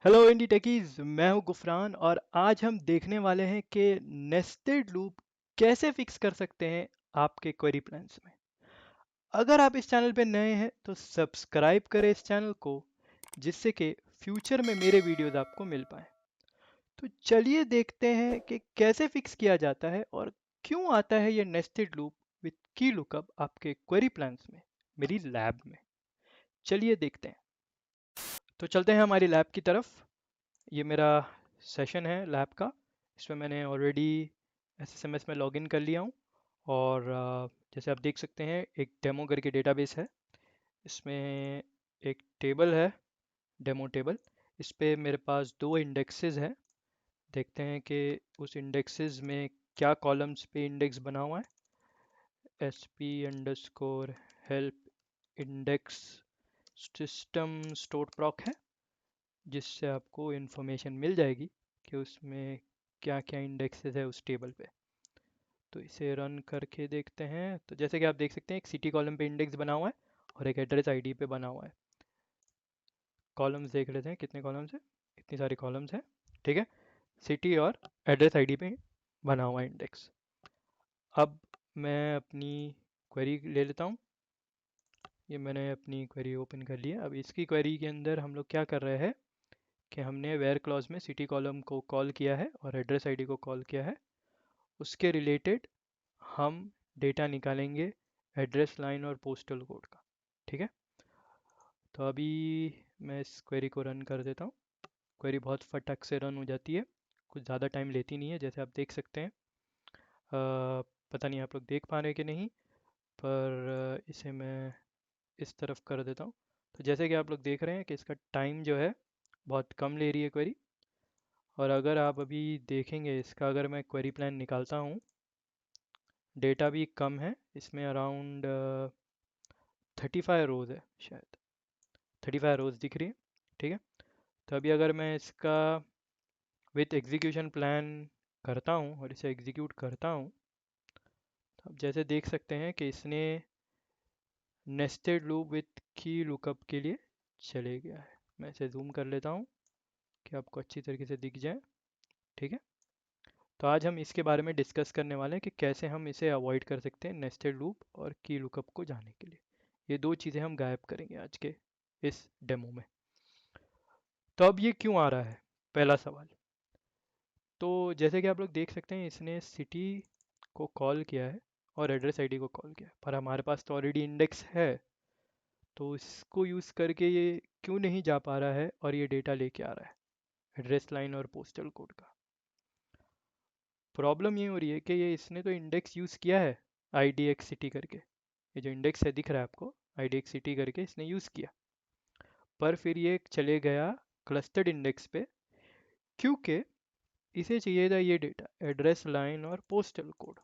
Hello इंडी techies, मैं हूं गुफरान और आज हम देखने वाले हैं कि नेस्टेड लूप कैसे फिक्स कर सकते हैं आपके क्वेरी प्लान्स में। अगर आप इस चैनल पे नए हैं तो सब्सक्राइब करें इस चैनल को, जिससे कि फ्यूचर में मेरे वीडियोस आपको मिल पाए। तो चलिए देखते हैं कि कैसे फिक्स किया जाता है और क्यों आता है ये नेस्टेड लूप विथ की लुकअप आपके क्वेरी प्लान्स में, मेरी लैब में। चलिए देखते हैं। तो चलते हैं हमारी लैब की तरफ। ये मेरा सेशन है लैब का। इसमें मैंने ऑलरेडी एसएसएमएस में लॉगिन कर लिया हूँ और जैसे आप देख सकते हैं एक डेमो करके डेटाबेस है। इसमें एक टेबल है, डेमो टेबल। इस पे मेरे पास दो इंडेक्सेस हैं। देखते हैं कि उस इंडेक्सेस में क्या कॉलम्स पे इंडेक्स बना हुआ है। S P underscore help index system store proc है, जिससे आपको इन्फॉर्मेशन मिल जाएगी कि उसमें क्या क्या इंडेक्सेस है उस टेबल पे। तो इसे रन करके देखते हैं। तो जैसे कि आप देख सकते हैं एक सिटी कॉलम पे इंडेक्स बना हुआ है और एक एड्रेस आईडी पे बना हुआ है। कॉलम्स देख लेते हैं कितने कॉलम्स हैं। इतनी सारी कॉलम्स हैं, ठीक है। सिटी और एड्रेस आईडी पे बना हुआ है इंडेक्स। अब मैं अपनी क्वेरी ले लेता हूँ। ये मैंने अपनी क्वेरी ओपन कर लिया। अब इसकी क्वेरी के अंदर हम लोग क्या कर रहे हैं कि हमने वेयर क्लॉज में सिटी कॉलम को कॉल किया है और एड्रेस आईडी को कॉल किया है। उसके रिलेटेड हम डेटा निकालेंगे एड्रेस लाइन और पोस्टल कोड का, ठीक है। तो अभी मैं इस क्वेरी को रन कर देता हूँ। क्वेरी बहुत फटक से रन हो जाती है, कुछ ज़्यादा टाइम लेती नहीं है, जैसे आप देख सकते हैं। पता नहीं आप लोग देख पा रहे हैं कि नहीं, पर इसे मैं इस तरफ कर देता हूँ। तो जैसे कि आप लोग देख रहे हैं कि इसका टाइम जो है बहुत कम ले रही है क्वेरी। और अगर आप अभी देखेंगे इसका, अगर मैं क्वेरी प्लान निकालता हूँ, डेटा भी कम है इसमें। अराउंड 35 रोज़ है शायद। 35 रोज़ दिख रही है, ठीक है। तो अभी अगर मैं इसका विथ एग्जीक्यूशन प्लान करता हूँ और इसे एग्जीक्यूट करता हूँ, तो आप जैसे देख सकते हैं कि इसने नेस्टेड लूप विथ की लुकअप के लिए चले गया है। मैं इसे जूम कर लेता हूँ कि आपको अच्छी तरीके से दिख जाए, ठीक है। तो आज हम इसके बारे में डिस्कस करने वाले हैं कि कैसे हम इसे अवॉइड कर सकते हैं, नेस्टेड लूप और की लुकअप को जाने के लिए। ये दो चीज़ें हम गायब करेंगे आज के इस डेमो में। तो अब ये क्यों आ रहा है, पहला सवाल। तो जैसे कि आप लोग देख सकते हैं इसने सिटी को कॉल किया है और एड्रेस आईडी को कॉल किया है, पर हमारे पास तो ऑलरेडी इंडेक्स है। तो इसको यूज़ करके ये क्यों नहीं जा पा रहा है और ये डेटा लेके आ रहा है एड्रेस लाइन और पोस्टल कोड का। प्रॉब्लम ये हो रही है कि ये इसने तो इंडेक्स यूज़ किया है, आई डी एक्स सिटी करके। ये जो इंडेक्स है दिख रहा है आपको, आई डी एक्स सिटी करके इसने यूज़ किया। पर फिर ये चले गया क्लस्टर्ड इंडेक्स पे, क्योंकि इसे चाहिए था ये डेटा एड्रेस लाइन और पोस्टल कोड।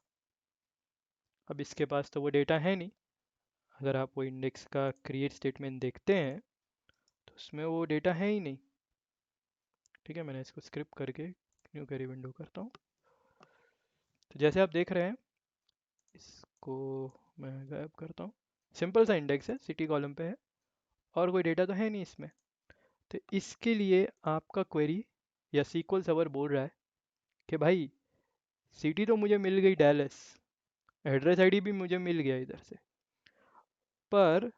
अब इसके पास तो वो डेटा है नहीं। अगर आप वो इंडेक्स का क्रिएट स्टेटमेंट देखते हैं तो उसमें वो डेटा है ही नहीं, ठीक है। मैंने इसको स्क्रिप्ट करके न्यू क्वेरी विंडो करता हूँ। तो जैसे आप देख रहे हैं, इसको मैं गायब करता हूँ। सिंपल सा इंडेक्स है, सिटी कॉलम पे है और कोई डेटा तो है नहीं इसमें। तो इसके लिए आपका क्वेरी या सीक्वल सर्वर बोल रहा है कि भाई सिटी तो मुझे मिल गई डैलस, एड्रेस आईडी भी मुझे मिल गया इधर से, पर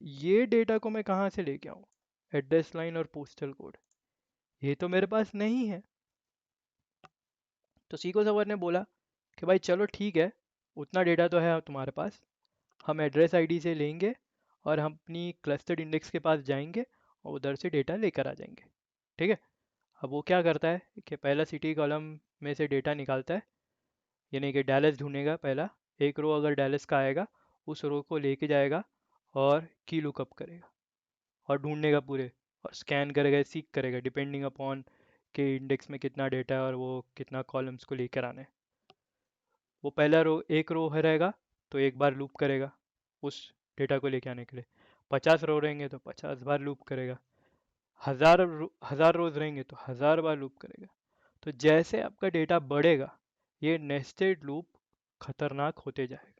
ये डेटा को मैं कहाँ से लेके आऊँ, एड्रेस लाइन और पोस्टल कोड, ये तो मेरे पास नहीं है। तो सीक्वल सर्वर ने बोला कि भाई चलो ठीक है, उतना डेटा तो है तुम्हारे पास, हम एड्रेस आईडी से लेंगे और हम अपनी क्लस्टर्ड इंडेक्स के पास जाएंगे और उधर से डेटा लेकर आ जाएंगे, ठीक है। अब वो क्या करता है कि पहला सिटी कॉलम में से डेटा निकालता है, यानी कि डैलस ढूंढेगा पहला। एक रो अगर डैलस का आएगा, उस रो को लेके जाएगा और की लुकअप करेगा और ढूंढेगा पूरे, और स्कैन करेगा, सीक करेगा डिपेंडिंग अपॉन के इंडेक्स में कितना डेटा है और वो कितना कॉलम्स को लेकर आना है। वो पहला रो, एक रो है रहेगा तो एक बार लूप करेगा उस डेटा को लेके आने के लिए। 50 रो रहेंगे तो 50 बार लूप करेगा। हज़ार रोज रहेंगे तो 1000 बार लूप करेगा। तो जैसे आपका डेटा बढ़ेगा, ये नेस्टेड लूप खतरनाक होते जाएगा।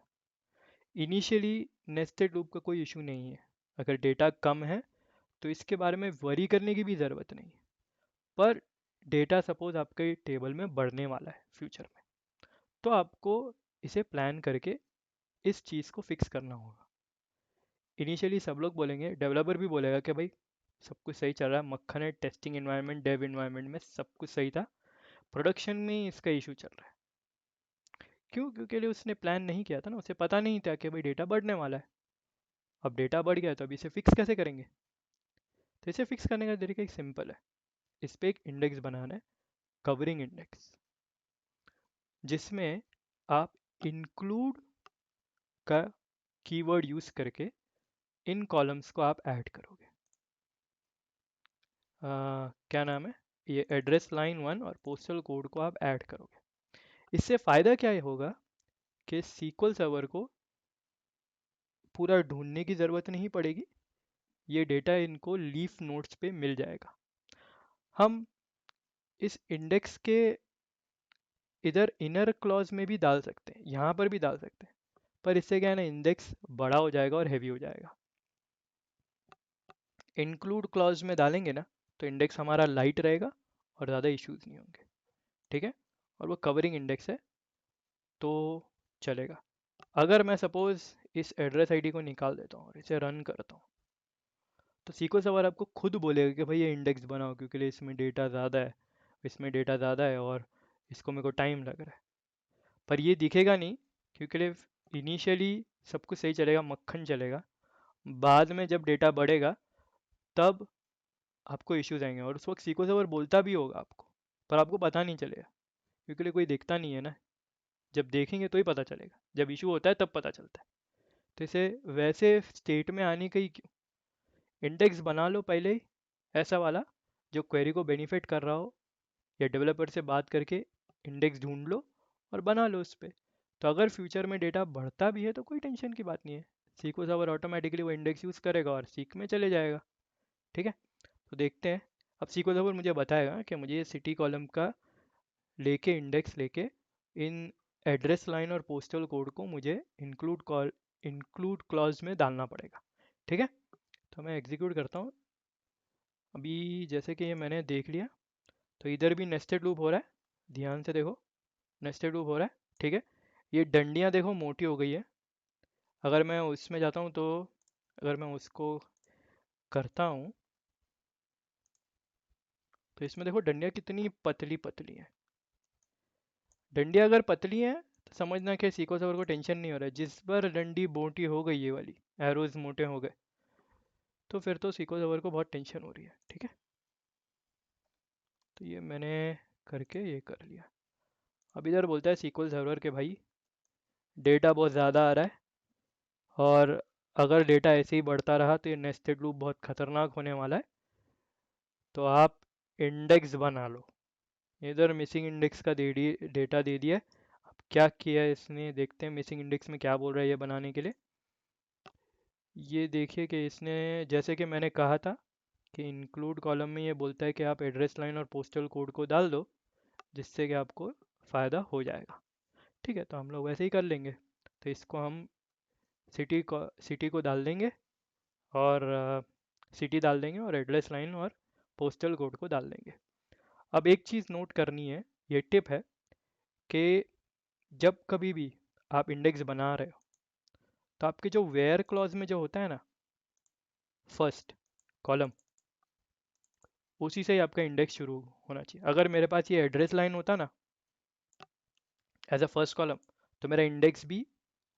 इनिशियली नेस्टेड लूप का कोई इशू नहीं है। अगर डेटा कम है तो इसके बारे में वरी करने की भी ज़रूरत नहीं है। पर डेटा सपोज आपके टेबल में बढ़ने वाला है फ्यूचर में, तो आपको इसे प्लान करके इस चीज़ को फिक्स करना होगा। इनिशियली सब लोग बोलेंगे, डेवलपर भी बोलेगा कि भाई सब कुछ सही चल रहा है, मक्खन है, टेस्टिंग इन्वायरमेंट डेव इन्वायरमेंट में सब कुछ सही था, प्रोडक्शन में ही इसका इशू चल रहा है। क्यों? क्योंकि लिए उसने प्लान नहीं किया था ना, उसे पता नहीं था कि भाई डेटा बढ़ने वाला है। अब डेटा बढ़ गया है, तो अब इसे फिक्स कैसे करेंगे? तो इसे फिक्स करने का तरीका एक सिंपल है। इस पर एक इंडेक्स बनाना है, कवरिंग इंडेक्स, जिसमें आप इंक्लूड का कीवर्ड यूज करके इन कॉलम्स को आप ऐड करोगे। क्या नाम है, ये एड्रेस लाइन 1 और पोस्टल कोड को आप ऐड करोगे। इससे फ़ायदा क्या होगा कि सीक्वल सर्वर को पूरा ढूंढने की ज़रूरत नहीं पड़ेगी, ये डेटा इनको लीफ नोड्स पे मिल जाएगा। हम इस इंडेक्स के इधर इनर क्लॉज में भी डाल सकते हैं, यहाँ पर भी डाल सकते हैं, पर इससे क्या है ना, इंडेक्स बड़ा हो जाएगा और हैवी हो जाएगा। इंक्लूड क्लॉज में डालेंगे ना, तो इंडेक्स हमारा लाइट रहेगा और ज़्यादा इश्यूज नहीं होंगे, ठीक है। और वो कवरिंग इंडेक्स है तो चलेगा। अगर मैं सपोज़ इस एड्रेस आईडी को निकाल देता हूँ और इसे रन करता हूँ, तो सीक्वल सर्वर आपको खुद बोलेगा कि भाई ये इंडेक्स बनाओ, क्योंकि इसमें डेटा ज़्यादा है, इसमें डेटा ज़्यादा है और इसको मेरे को टाइम लग रहा है। पर ये दिखेगा नहीं, क्योंकि इनिशियली सब कुछ सही चलेगा, मक्खन चलेगा। बाद में जब डेटा बढ़ेगा तब आपको इश्यूज आएंगे, और उस वक्त सीक्वल सर्वर बोलता भी होगा आपको, पर आपको पता नहीं चलेगा, क्योंकि कोई देखता नहीं है ना। जब देखेंगे तो ही पता चलेगा, जब इशू होता है तब पता चलता है। तो इसे वैसे स्टेट में आने का ही क्यों, इंडेक्स बना लो पहले ही ऐसा वाला जो क्वेरी को बेनिफिट कर रहा हो, या डेवलपर से बात करके इंडेक्स ढूंढ लो और बना लो उस पर। तो अगर फ्यूचर में डेटा बढ़ता भी है तो कोई टेंशन की बात नहीं है, सीक्वल सर्वर ऑटोमेटिकली वो इंडेक्स यूज़ करेगा और सीक में चले जाएगा, ठीक है। तो देखते हैं। अब सीक्वल सर्वर मुझे बताएगा कि मुझे ये सिटी कॉलम का लेके इंडेक्स लेके इन एड्रेस लाइन और पोस्टल कोड को मुझे इंक्लूड क्लॉज में डालना पड़ेगा, ठीक है। तो मैं एग्जीक्यूट करता हूँ। अभी जैसे कि ये मैंने देख लिया, तो इधर भी नेस्टेड लूप हो रहा है, ध्यान से देखो, नेस्टेड लूप हो रहा है, ठीक है। ये डंडियाँ देखो मोटी हो गई है। अगर मैं उसमें जाता हूँ तो, अगर मैं उसको करता हूँ, तो इसमें देखो डंडियाँ कितनी पतली पतली हैं। डंडियाँ अगर पतली हैं तो समझना कि सीक्वल सर्वर को टेंशन नहीं हो रहा है। जिस पर डंडी मोटी हो गई, ये वाली एरोज मोटे हो गए, तो फिर तो सीक्वल सर्वर को बहुत टेंशन हो रही है, ठीक है। तो ये मैंने करके ये कर लिया। अब इधर बोलता है सीक्वल सर्वर के भाई डेटा बहुत ज़्यादा आ रहा है, और अगर डेटा ऐसे ही बढ़ता रहा तो ये नेस्टेड लूप बहुत ख़तरनाक होने वाला है, तो आप इंडेक्स बना लो। इधर मिसिंग इंडेक्स का डेटा दे दिया है। अब क्या किया है इसने, देखते हैं मिसिंग इंडेक्स में क्या बोल रहा है ये बनाने के लिए। ये देखिए कि इसने, जैसे कि मैंने कहा था कि इंक्लूड कॉलम में ये बोलता है कि आप एड्रेस लाइन और पोस्टल कोड को डाल दो, जिससे कि आपको फ़ायदा हो जाएगा, ठीक है। तो हम लोग वैसे ही कर लेंगे। तो इसको हम सिटी को डाल देंगे, और सिटी डाल देंगे और एड्रेस लाइन और पोस्टल कोड को डाल देंगे। अब एक चीज़ नोट करनी है, ये टिप है कि जब कभी भी आप इंडेक्स बना रहे हो, तो आपके जो वेयर क्लॉज में जो होता है ना, फर्स्ट कॉलम, उसी से ही आपका इंडेक्स शुरू होना चाहिए। अगर मेरे पास ये एड्रेस लाइन होता ना एज अ फर्स्ट कॉलम, तो मेरा इंडेक्स भी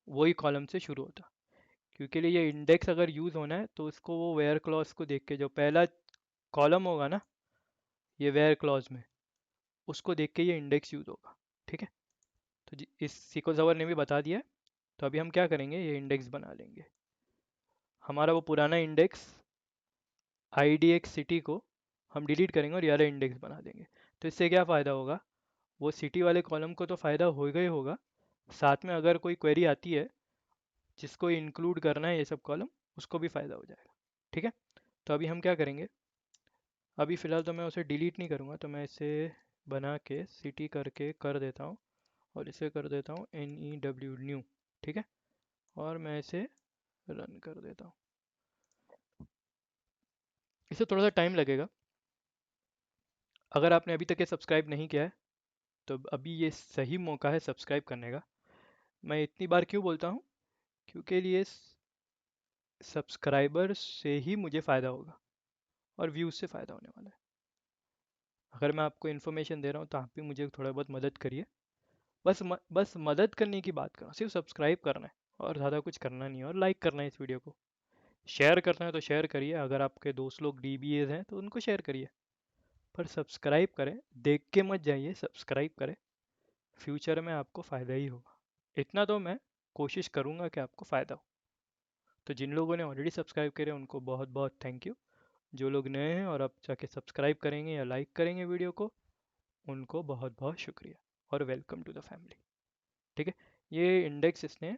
वही कॉलम से शुरू होता, क्योंकि लिए ये इंडेक्स अगर यूज़ होना है तो उसको वो वेयर क्लॉज को देख के, जो पहला कॉलम होगा ना ये वेयर क्लॉज में, उसको देख के ये इंडेक्स यूज़ होगा, ठीक है। तो इस सीक्वल सर्वर ने भी बता दिया है। तो अभी हम क्या करेंगे, ये इंडेक्स बना लेंगे। हमारा वो पुराना इंडेक्स IDX सिटी को हम डिलीट करेंगे और ये वाला इंडेक्स बना देंगे। तो इससे क्या फ़ायदा होगा, वो सिटी वाले कॉलम को तो फ़ायदा होगा ही होगा, साथ में अगर कोई क्वेरी आती है जिसको इंक्लूड करना है ये सब कॉलम, उसको भी फ़ायदा हो जाएगा, ठीक है। तो अभी हम क्या करेंगे, अभी फ़िलहाल तो मैं उसे डिलीट नहीं करूँगा, तो मैं इसे बना के सिटी करके कर देता हूँ, और इसे कर देता हूँ NEW न्यू, ठीक है। और मैं इसे रन कर देता हूँ। इसे थोड़ा सा टाइम लगेगा। अगर आपने अभी तक ये सब्सक्राइब नहीं किया है तो अभी ये सही मौका है सब्सक्राइब करने का। मैं इतनी बार क्यों बोलता हूँ? क्योंकि ये सब्सक्राइबर से ही मुझे फ़ायदा होगा और व्यूज़ से फ़ायदा होने वाला है। अगर मैं आपको इन्फॉर्मेशन दे रहा हूँ तो आप भी मुझे थोड़ा बहुत मदद करिए। बस मदद करने की बात करो, सिर्फ सब्सक्राइब करना है और ज़्यादा कुछ करना नहीं है, और लाइक करना है इस वीडियो को। शेयर करना है तो शेयर करिए, अगर आपके दोस्त लोग डीबीएज हैं तो उनको शेयर करिए, पर सब्सक्राइब करें। देख के मत जाइए, सब्सक्राइब करें। फ्यूचर में आपको फ़ायदा ही होगा। इतना तो मैं कोशिश करूँगा कि आपको फ़ायदा हो। तो जिन लोगों ने ऑलरेडी सब्सक्राइब करे उनको बहुत बहुत थैंक यू। जो लोग नए हैं और अब जाके सब्सक्राइब करेंगे या लाइक करेंगे वीडियो को, उनको बहुत बहुत शुक्रिया और वेलकम टू द फैमिली। ठीक है, ये इंडेक्स इसने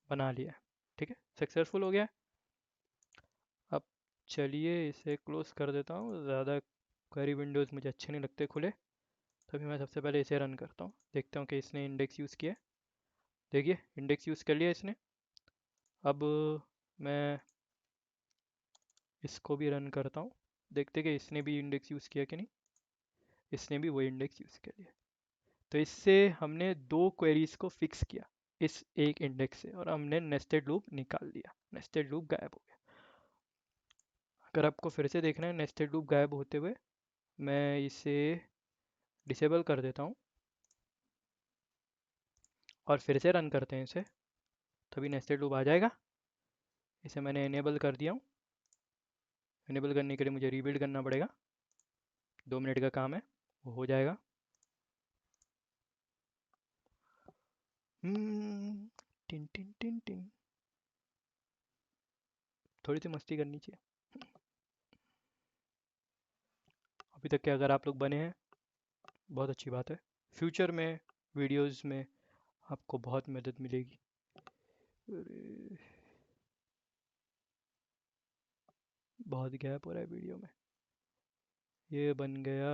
बना लिया है। ठीक है, सक्सेसफुल हो गया है। अब चलिए इसे क्लोज कर देता हूँ, ज़्यादा क्वेरी विंडोज़ मुझे अच्छे नहीं लगते खुले। तभी मैं सबसे पहले इसे रन करता हूँ, देखता हूँ कि इसने इंडेक्स यूज़ किया है। देखिए इंडेक्स यूज़ कर लिया इसने। अब मैं इसको भी रन करता हूँ, देखते कि इसने भी इंडेक्स यूज़ किया कि नहीं। इसने भी वही इंडेक्स यूज़ कर लिया। तो इससे हमने दो क्वेरीज को फिक्स किया इस एक इंडेक्स से, और हमने नेस्टेड लूप निकाल दिया। नेस्टेड लूप गायब हो गया। अगर आपको फिर से देखना है नेस्टेड लूप गायब होते हुए, मैं इसे डिसेबल कर देता हूँ और फिर से रन करते हैं इसे, तभी नेस्टेड लूप आ जाएगा। इसे मैंने इनेबल कर दिया हूँ। इनेबल करने के लिए मुझे रीबिल्ड करना पड़ेगा, 2 मिनट का काम है, वो हो जाएगा। टिन टिन टिन टिन, थोड़ी सी मस्ती करनी चाहिए। अभी तक के अगर आप लोग बने हैं बहुत अच्छी बात है, फ्यूचर में वीडियोस में आपको बहुत मदद मिलेगी। अरे, बहुत गैप हो रहा है वीडियो में। ये बन गया।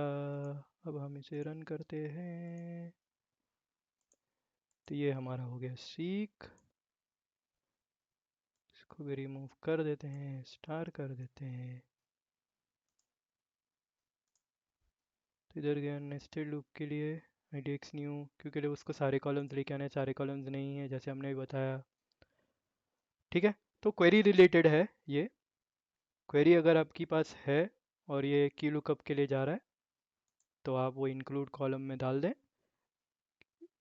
अब हम इसे रन करते हैं, तो ये हमारा हो गया सीख। इसको भी रिमूव कर देते हैं, स्टार कर देते हैं। तो इधर गया नेस्टेड लूप के लिए IDX न्यू, क्योंकि उसको सारे कॉलम्स लेके आने, सारे कॉलम्स नहीं है जैसे हमने भी बताया। ठीक है, तो क्वेरी रिलेटेड है ये। क्वेरी अगर आपके पास है और ये की लुकअप के लिए जा रहा है तो आप वो इंक्लूड कॉलम में डाल दें।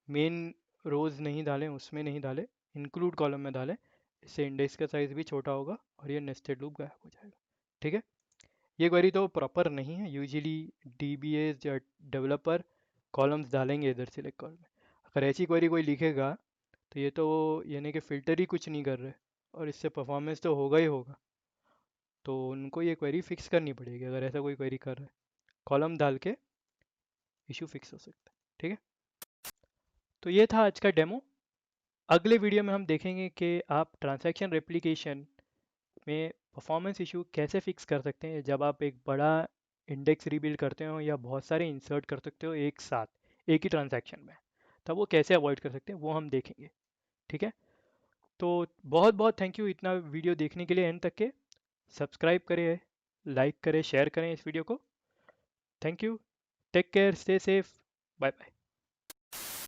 मेन रोज़ नहीं डालें, उसमें नहीं डालें, इंक्लूड कॉलम में डालें। इससे इंडेक्स का साइज़ भी छोटा होगा और ये नेस्टेड लूप गायब हो जाएगा। ठीक है, ये क्वेरी तो प्रॉपर नहीं है। यूजुअली DBAs या डेवलपर कॉलम्स डालेंगे इधर सिलेक्ट कॉलम में। अगर ऐसी क्वेरी कोई लिखेगा तो ये तो यानी कि फ़िल्टर ही कुछ नहीं कर रहे, और इससे परफॉर्मेंस तो होगा ही होगा। तो उनको ये क्वेरी फिक्स करनी पड़ेगी अगर ऐसा कोई क्वेरी कर रहा है। कॉलम डाल के इशू फिक्स हो सकता है। ठीक है, तो ये था आज का डेमो। अगले वीडियो में हम देखेंगे कि आप ट्रांजैक्शन रेप्लिकेशन में परफॉर्मेंस इशू कैसे फिक्स कर सकते हैं जब आप एक बड़ा इंडेक्स रीबिल्ड करते हो या बहुत सारे इंसर्ट कर सकते हो एक साथ एक ही ट्रांजैक्शन में। तब वो कैसे अवॉइड कर सकते हैं वो हम देखेंगे। ठीक है, तो बहुत बहुत थैंक यू इतना वीडियो देखने के लिए एंड तक के। सब्सक्राइब करें, लाइक करें, शेयर करें इस वीडियो को। Thank you, take care, stay safe, bye bye.